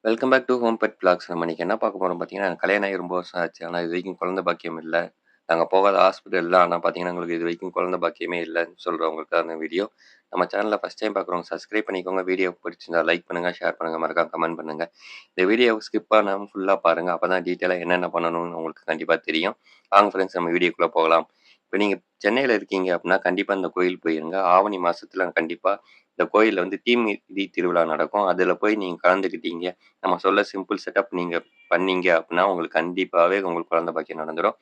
Welcome back to home pet vlogs. நம்ம இன்னைக்கு என்ன பார்க்க போறோம் பார்த்தீங்கன்னா, எனக்கு கல்யாணம் ஆகி ரொம்ப வருஷம் ஆச்சு. ஆனா இதுவரைக்கும் குழந்தை பாக்கியம் இல்ல. நாங்க போகாத ஹாஸ்பிட்டல் இல்ல. ஆனா பார்த்தீங்கன்னா, எங்களுக்கு இதுவரைக்கும் குழந்தை பாக்கியமே இல்லன்னு சொல்றவங்களுக்கான வீடியோ. நம்ம சேனல ஃபர்ஸ்ட் டைம் பார்க்குறவங்க சப்ஸ்கிரைப் பண்ணிக்கோங்க. வீடியோ பிடிச்சிருந்தா லைக் பண்ணுங்க, ஷேர் பண்ணுங்க, மறக்காம கமெண்ட் பண்ணுங்க. இந்த வீடியோவ ஸ்கிப் பண்ணாம ஃபுல்லா பாருங்க. அப்பதான் டீட்டெயிலா என்னென்ன பண்ணணும்னு உங்களுக்கு கண்டிப்பா தெரியும். வாங்க ஃப்ரெண்ட்ஸ் நம்ம வீடியோக்குள்ள போகலாம். இப்ப நீங்க சென்னையில இருக்கீங்க அப்படின்னா, கண்டிப்பா இந்த கோயில் போயிருங்க. ஆவணி மாசத்துல கண்டிப்பா இந்த கோயில்ல வந்து தீ மிதி திருவிழா நடக்கும். அதுல போய் நீங்க கலந்துக்கிட்டீங்க நம்ம சொல்ல சிம்பிள் செட்டப் நீங்க பண்ணீங்க அப்படின்னா, உங்களுக்கு கண்டிப்பாவே உங்களுக்கு குழந்தை பாக்கியம் நடந்துரும்.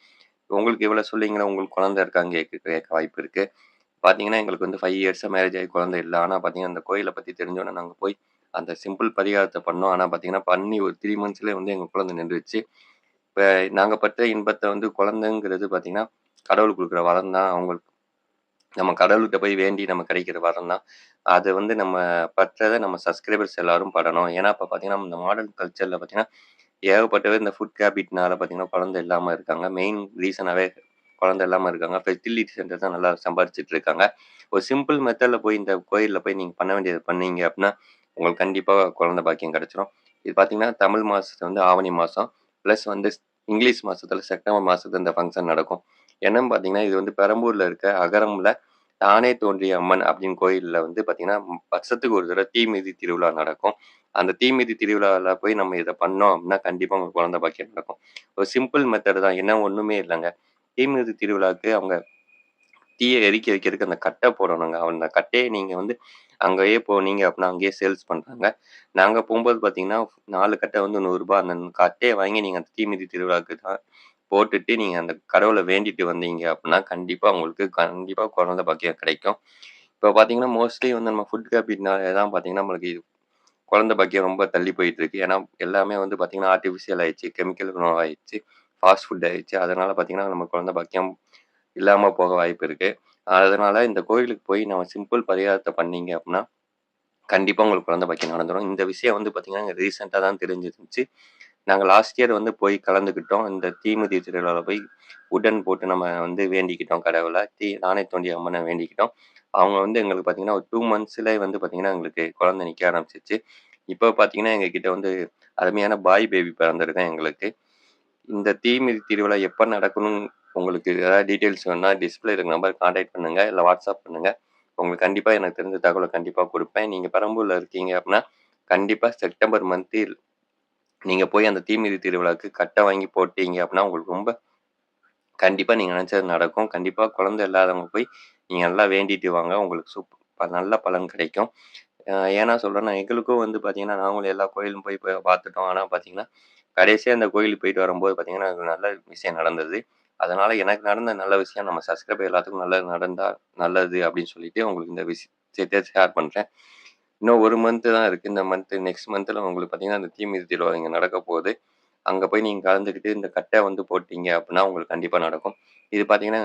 உங்களுக்கு இவ்வளோ சொல்லிங்களா, உங்களுக்கு குழந்தை இருக்கான்னு கேட்க வாய்ப்பு இருக்கு. பார்த்தீங்கன்னா, எங்களுக்கு வந்து 5 இயர்ஸா மேரேஜ் ஆகி குழந்தை இல்ல. ஆனா பார்த்தீங்கன்னா, அந்த கோயில பத்தி தெரிஞ்சோனே நாங்க போய் அந்த சிம்பிள் பரிகாரத்த பண்ணோம். ஆனா பார்த்தீங்கன்னா, பண்ணி ஒரு 3 மந்த்ஸ்லயே வந்து எங்க குழந்தை நின்றுச்சு. இப்ப நாங்க பட்ட இன்பத்த வந்து குழந்தைங்கிறது பார்த்தீங்கன்னா, கடவுள் குடுக்குற வரம் தான். அவங்களுக்கு நம்ம கடவுள்கிட்ட போய் வேண்டி நமக்கு கிடைக்கிற வரம் தான். அது வந்து நம்ம பற்றத நம்ம சப்ஸ்கிரைபர்ஸ் எல்லாரும் படணும். ஏன்னா, இப்ப பார்த்தீங்கன்னா, இந்த மாடர்ன் கல்ச்சர்ல பார்த்தீங்கன்னா ஏகப்பட்ட பேர் இந்த ஃபுட் ஹேபிட்னால பார்த்தீங்கன்னா, குழந்தை இல்லாம இருக்காங்க. மெயின் ரீசனாவே குழந்தை இல்லாம இருக்காங்க. ஃபெர்டிலிட்டி சென்டர் தான் நல்லா சம்பாரிச்சுட்டு இருக்காங்க. ஒரு சிம்பிள் மெத்தட்ல போய் இந்த கோயில்ல போய் நீங்க பண்ண வேண்டியத பண்ணீங்க அப்டின்னா, உங்களுக்கு கண்டிப்பா குழந்தை பாக்கியம் கிடைச்சிரும். இது பார்த்தீங்கன்னா, தமிழ் மாசத்துல வந்து ஆவணி மாசம். பிளஸ் வந்து இங்கிலீஷ் மாசத்துல செப்டம்பர் மாசத்துல இந்த ஃபங்ஷன் நடக்கும். என்னன்னு பார்த்தீங்கன்னா, இது வந்து பெரம்பூர்ல இருக்க அகரம்ல தானே தோன்றிய அம்மன் அப்டின்னு கோயில்ல வந்து பார்த்தீங்கன்னா, வருஷத்துக்கு ஒரு தடவ தீ மிதி திருவிழா நடக்கும். அந்த தீ மிதி திருவிழால போய் நம்ம இத பண்ணோம் அப்டின்னா, கண்டிப்பா உங்களுக்கு குழந்தை பாக்கியம் நடக்கும். ஒரு சிம்பிள் மெத்தட் தான். என்ன ஒண்ணுமே இல்லங்க. தீ மிதி திருவிழாக்கு அவங்க தீய எரிக்க வைக்கிறதுக்கு அந்த கட்ட போடணுங்க. அந்த கட்டைய நீங்க வந்து அங்கேயே போனீங்க அப்டின்னா, அங்கேயே சேல்ஸ் பண்றாங்க. நாங்க போம்போது பார்த்தீங்கன்னா, 4 கட்ட வந்து ரூ. 100 அந்த கட்டைய வாங்கி நீங்க அந்த தீ மிதி திருவிழாக்கு தான் போட்டுட்டு, நீங்க அந்த கடவுள வேண்டிட்டு வந்தீங்க அப்டின்னா, கண்டிப்பா உங்களுக்கு கண்டிப்பா குழந்தை பாக்கியம் கிடைக்கும். இப்ப பார்த்தீங்கன்னா, மோஸ்ட்லி வந்து நம்ம ஃபுட் ஹேபிட்னால தான் பார்த்தீங்கன்னா, நம்மளுக்கு குழந்தை பாக்கியம் ரொம்ப தள்ளி போயிட்டுருக்கு. ஏன்னா, எல்லாமே வந்து பார்த்தீங்கன்னா, ஆர்டிஃபிஷியல் ஆயிடுச்சு. கெமிக்கல் உணவாயிடுச்சு. ஃபாஸ்ட் ஃபுட் ஆயிடுச்சு. அதனால பார்த்தீங்கன்னா, நம்ம குழந்தை பாக்கியம் இல்லாம போக வாய்ப்பு இருக்கு. அதனால இந்த கோயிலுக்கு போய் நம்ம சிம்பிள் பரிகாரத்த பண்ணீங்க அப்டின்னா, கண்டிப்பா உங்களுக்கு குழந்தை பாக்கியம் நடந்துரும். இந்த விஷயம் வந்து பார்த்தீங்கன்னா, ரீசென்ட்டா தான் தெரிஞ்சிருந்துச்சு. நாங்க லாஸ்ட் இயர் வந்து போய் கலந்துக்கிட்டோம். இந்த தீமிதி திருவிழால போய் உடன் போட்டு நம்ம வந்து வேண்டிக்கிட்டோம் கடவுள. நானே தோண்டி அம்மன வேண்டிக்கிட்டோம். அவங்க வந்து எங்களுக்கு பார்த்தீங்கன்னா, ஒரு 2 மந்த்ஸ்லயே வந்து பார்த்தீங்கன்னா, எங்களுக்கு குழந்தை நிக்க ஆரம்பிச்சுருச்சு. இப்போ பார்த்தீங்கன்னா, எங்ககிட்ட வந்து அருமையான பாய் பேபி பிறந்திருக்கான் எங்களுக்கு. இந்த தீமிதி திருவிழா எப்ப நடக்கணும்னு உங்களுக்கு ஏதாவது டீட்டெயில்ஸ் வேணும்னா, டிஸ்ப்ளே இருக்க நம்பருக்கு கான்டாக்ட் பண்ணுங்க. இல்ல வாட்ஸ்அப் பண்ணுங்க. உங்களுக்கு கண்டிப்பா எனக்கு தெரிஞ்ச தகவல கண்டிப்பா குடுப்பேன். நீங்க பெரம்பூர்ல இருக்கீங்க அப்டின்னா, கண்டிப்பா செப்டம்பர் மந்த் நீங்க போய் அந்த தீமிதி திருவிழாவுக்கு கட்ட வாங்கி போட்டீங்க அப்டின்னா, உங்களுக்கு ரொம்ப கண்டிப்பா நீங்க நெனச்சது நடக்கும். கண்டிப்பா குழந்தை இல்லாதவங்க போய் நீங்க நல்லா வேண்டிட்டு வாங்க. உங்களுக்கு நல்ல பலன் கிடைக்கும். அ ஏன்னா சொல்றேன்னா, எங்களுக்கும் வந்து பார்த்தீங்கன்னா, நாங்களும் எல்லா கோயிலும் போய் போய் பார்த்துட்டோம். ஆனா பார்த்தீங்கன்னா, கடைசியா அந்த கோயிலுக்கு போயிட்டு வரும்போது பார்த்தீங்கன்னா, எனக்கு நல்ல விஷயம் நடந்தது. அதனால எனக்கு நடந்த நல்ல விஷயம் நம்ம சப்ஸ்கிரைபர் எல்லாத்துக்கும் நல்லது நடந்தா நல்லது அப்டின்னு சொல்லிட்டு உங்களுக்கு இந்த விஷயத்த ஷேர் பண்றேன். இன்னும் 1 மந்த் தான் இருக்கு. இந்த நெக்ஸ்ட் மந்த்ல உங்களுக்கு பார்த்தீங்கன்னா, அந்த தீ மிதி திருவிழா இங்க நடக்க போகுது. அங்க போய் நீங்க கலந்துக்கிட்டு இந்த கட்ட வந்து போட்டீங்க அப்டின்னா, உங்களுக்கு கண்டிப்பா நடக்கும். இது பார்த்தீங்கன்னா,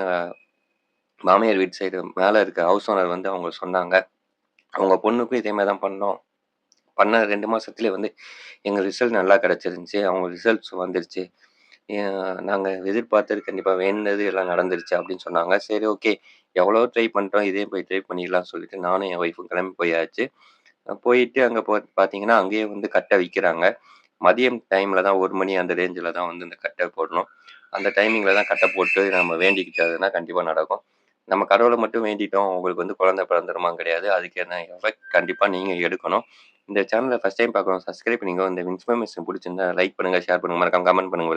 மாமியார் வீட்டு சைடு மேல இருக்க ஹவுஸ் ஓனர் வந்து அவங்க சொன்னாங்க. அவங்க பொண்ணுக்கும் இதே மாரி தான் பண்ணோம். பண்ண 2 மாசத்துலயே வந்து எங்க ரிசல்ட் நல்லா கிடைச்சிருந்துச்சு. அவங்க ரிசல்ட்ஸ் வந்துருச்சு. எ நாங்க எதிர்பார்த்தது கண்டிப்பா வேணுனது எல்லாம் நடந்துருச்சு அப்படின்னு சொன்னாங்க. சரி ஓகே. எவ்வளவோ ட்ரை பண்ணிட்டோம். இதே போய் ட்ரை பண்ணிடலாம்னு சொல்லிட்டு நானும் என் ஒய்ஃபும் கிளம்பி போயாச்சு. போயிட்டு அங்க பார்த்தீங்கன்னா, அங்கேயே வந்து கட்ட விக்கிறாங்க. மதியம் டைம்ல தான் 1 மணி அந்த ரேஞ்சில தான் வந்து இந்த கட்ட போடணும். அந்த டைமிங்ல தான் கட்ட போட்டு நம்ம வேண்டிக்கிட்டதுன்னா கண்டிப்பா நடக்கும். நம்ம கடவுள மட்டும் வேண்டிட்டோம். உங்களுக்கு வந்து குழந்தை பிறந்துருமான்னு கிடையாது. அதுக்கான எஃபெக்ட் கண்டிப்பா நீங்க எடுக்கணும். இந்த சேனல ஃபர்ஸ்ட் டைம் பார்க்குறவங்க சப்ஸ்கிரைப் பண்ணிக்கோங்க. இந்த இன்ஃபர்மேஷன் புடிச்சிருந்தா லைக் பண்ணுங்க, ஷேர் பண்ணுங்க, மறக்காம கமெண்ட் பண்ணுங்க.